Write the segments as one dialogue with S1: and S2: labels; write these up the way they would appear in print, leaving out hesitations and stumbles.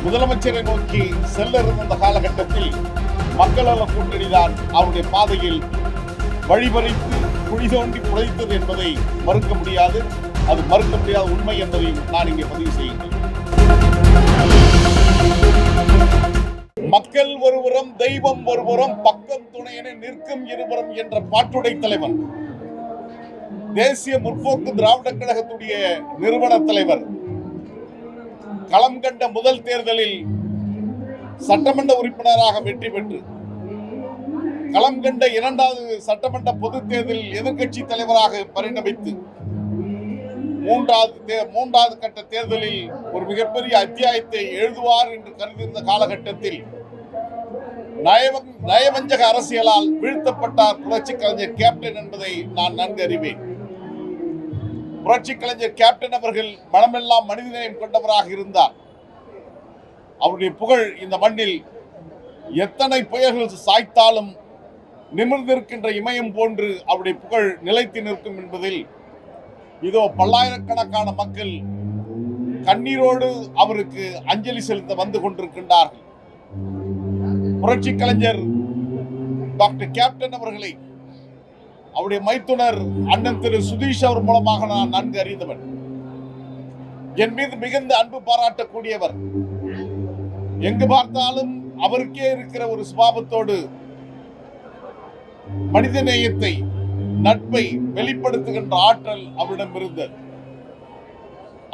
S1: முதலமைச்சரை நோக்கி செல்ல இருந்த அந்த காலகட்டத்தில் மக்கள் நல கூட்டணிதான் அவருடைய பாதையில் வழிபறித்து குழி தோண்டி புதைத்தது என்பதை மறுக்க முடியாது. அது மறுக்க முடியாத உண்மை என்பதையும் நான் இங்கே பதிவு செய்கிறேன். மக்கள் ஒருபுறம், தெய்வம் ஒருபுறம், பக்கம் துணையென நிற்கும் இருபுறம் என்ற பாட்டுடை தலைவன், தேசிய முற்போக்கு திராவிட கழகத்துடைய நிறுவன தலைவர், களம் கண்ட முதல் தேர்தலில் சட்டமன்ற உறுப்பினராக வெற்றி பெற்று களம் கண்ட இரண்டாவது சட்டமன்ற பொதுத் தேர்தலில் எதிர்க்கட்சி தலைவராக பரிணமித்து மூன்றாவது கட்ட தேர்தலில் ஒரு மிகப்பெரிய அத்தியாயத்தை எழுதுவார் என்று கருதியிருந்த காலகட்டத்தில் நயவஞ்சக அரசியலால் வீழ்த்தப்பட்டார் புரட்சி கலைஞர் கேப்டன் என்பதை நான் நன்கு அறிவேன். புரட்சி கலைஞர் கேப்டன் அவர்கள் மனமெல்லாம் மனிதநேயம் கொண்டவராக இருந்தார். அவருடைய புகழ் இந்த மண்ணில் எத்தனை புயல்கள் சாய்த்தாலும் நிமிர்ந்திருக்கின்ற இமயம் போன்று அவருடைய புகழ் நிலைத்து நிற்கும் என்பதில் இதோ பல்லாயிரக்கணக்கான மக்கள் கண்ணீரோடு அவருக்கு அஞ்சலி செலுத்த வந்து கொண்டிருக்கின்றார்கள். புரட்சி கலைஞர் டாக்டர் கேப்டன் அவர்களை அவருடைய மைத்துனர் அண்ணன் திரு சுதீஷ் அவர் மூலமாக நான் நன்கு அறிந்தவன். என் மீது மிகுந்த அன்பு பாராட்டக்கூடியவர். எங்கு பார்த்தாலும் அவருக்கே இருக்கிற ஒரு சுபாவத்தோடு மனித நேயத்தை, நட்பை வெளிப்படுத்துகின்ற ஆற்றல் அவரிடம் இருந்தது.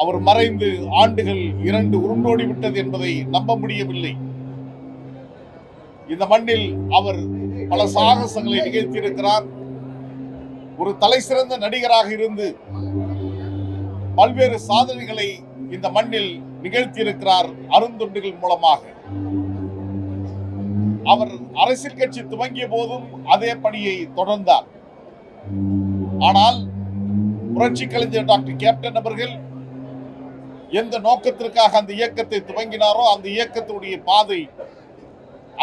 S1: அவர் மறைந்து ஆண்டுகள் 2 உருண்டோடி விட்டது என்பதை நம்ப முடியவில்லை. இந்த மண்ணில் அவர் பல சாகசங்களை நிகழ்த்தியிருக்கிறார். ஒரு தலை சிறந்த நடிகராக இருந்து பல்வேறு சாதனைகளை இந்த மண்ணில் நிகழ்த்தியிருக்கிறார் அருந்தொண்டுகள் மூலமாக. அவர் அரசியல் கட்சி துவங்கிய போதும் அதே பணியை தொடர்ந்தார். ஆனால் புரட்சி கலைஞர் டாக்டர் கேப்டன் அவர்கள் எந்த நோக்கத்திற்காக அந்த இயக்கத்தை துவங்கினாரோ அந்த இயக்கத்துடைய பாதை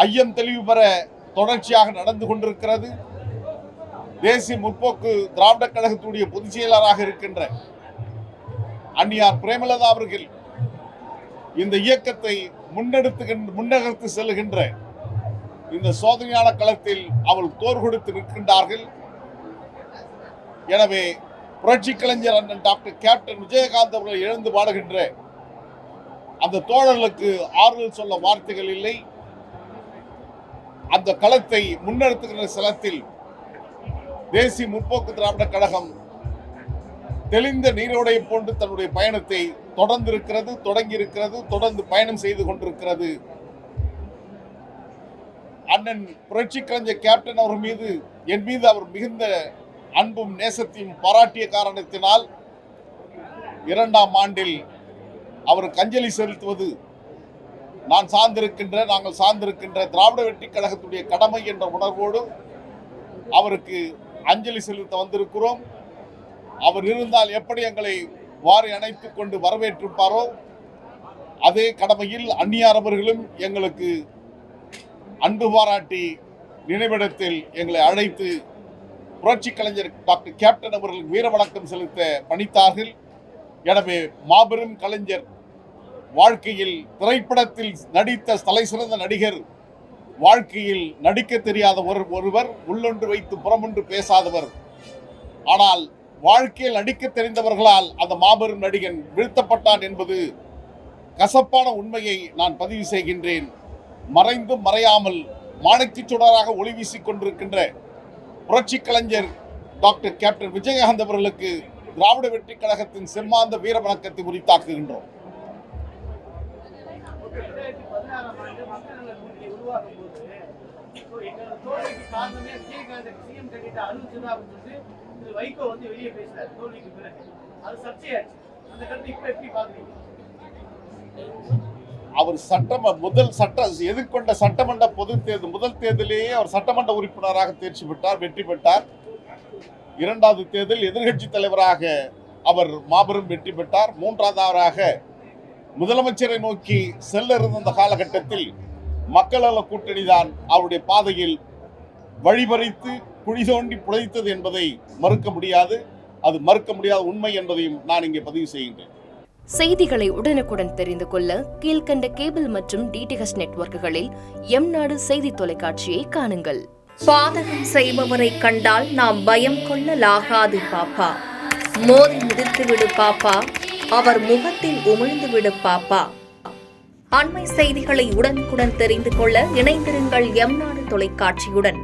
S1: ஐயம் தெளிவு பெற தொடர்ச்சியாக நடந்து கொண்டிருக்கிறது. தேசிய முற்போக்கு திராவிட கழகத்துடைய பொதுச் செயலாளராக இருக்கின்ற அன்னியார் பிரேமலதா அவர்கள் இந்த இயக்கத்தை முன்னெடுத்து செல்கின்ற இந்த சோதனையான களத்தில் அவள் தோர் கொடுத்து நிற்கின்றார்கள். எனவே புரட்சி கலைஞர் அண்ணன் டாக்டர் கேப்டன் விஜயகாந்த் அவர்கள் எழுந்து பாடுகின்ற அந்த தோழர்களுக்கு ஆறுதல் சொல்ல வார்த்தைகள் இல்லை. அந்த களத்தை முன்னெடுத்துகின்ற களத்தில் தேசிய முற்போக்கு திராவிட கழகம் தெளிந்த நீரோடை போன்று தன்னுடைய பயணத்தை தொடங்கியிருக்கிறது, தொடர்ந்து பயணம் செய்து கொண்டிருக்கிறது. அண்ணன் புரட்சி கலைஞர் கேப்டன் அவர் மீது, என் மீது அவர் மிகுந்த அன்பும் நேசத்தையும் பாராட்டிய காரணத்தினால் 2ஆம் ஆண்டில் அவருக்கு அஞ்சலி செலுத்துவது நாங்கள் சார்ந்திருக்கின்ற திராவிட வெற்றி கழகத்துடைய கடமை என்ற உணர்வோடு அவருக்கு அஞ்சலி செலுத்த வந்திருக்கிறோம். அவர் இருந்தால் எப்படி எங்களை வாரி அணைத்துக் கொண்டு வரவேற்றிருப்பாரோ அதே கடமையில் அந்நியார் அவர்களும் எங்களுக்கு அன்பு பாராட்டி நினைவிடத்தில் எங்களை அழைத்து புரட்சி கலைஞர் டாக்டர் கேப்டன் அவர்கள் வீர வணக்கம் செலுத்த பணித்தார்கள். எனவே மாபெரும் கலைஞர் வாழ்க்கையில் திரைப்படத்தில் நடித்த தலை சிறந்த நடிகர், வாழ்க்கையில் நடிக்க தெரியாத ஒருவர், உள்ளொன்று வைத்து புறமொன்று பேசாதவர். ஆனால் வாழ்க்கையில் நடிக்க தெரிந்தவர்களால் அந்த மாபெரும் நடிகன் வீழ்த்தப்பட்டான் என்பது கசப்பான உண்மையை நான் பதிவு செய்கின்றேன். மறைந்தும் மறையாமல் மாணிக்கச் சுடராக ஒளி வீசிக் கொண்டிருக்கின்ற புரட்சி கலைஞர் டாக்டர் கேப்டன் விஜயகாந்த் அவர்களுக்கு திராவிட வெற்றி கழகத்தின் சிறந்த வீர வணக்கத்தை உரித்தாக்குகின்றோம். அவர் எதிர்கொண்ட சட்டமன்ற பொதுத் தேர்தல் முதல் தேர்தலிலேயே அவர் சட்டமன்ற உறுப்பினராக தேர்ச்சி பெற்றார், வெற்றி பெற்றார். 2வது தேர்தல் எதிர்கட்சி தலைவராக அவர் மாபெரும் வெற்றி பெற்றார். 3ஆவதாக முதலமைச்சரை நோக்கி செல்ல இருந்த அந்த காலகட்டத்தில் மக்கள் நல கூட்டணி தான் அவருடைய பாதையில் வழிபறித்து குழி தோண்டி புதைத்தது என்பதை மறுக்க முடியாது. அது மறுக்க முடியாத உண்மை என்பதையும் நான் இங்கே பதிவு செய்கின்றேன்.
S2: செய்திகளை உடனுக்குடன் தெரிந்து கொள்ள கீழ்கண்ட கேபிள் மற்றும் டிடிஎச் நெட்வொர்க்குகளில் எம்நாடு செய்தி தொலைக்காட்சியை காணுங்கள்.
S3: பாதகம் செய்பவரை கண்டால் நாம் பயம் கொள்ளலாகாது பாப்பா. மோதி மிதித்துவிடு பாப்பா, அவர் முகத்தில் உமிழ்ந்துவிடு பாப்பா. அண்மை செய்திகளை உடனுக்குடன் தெரிந்து கொள்ள இணைந்திருங்கள் எம்நாடு தொலைக்காட்சியுடன்.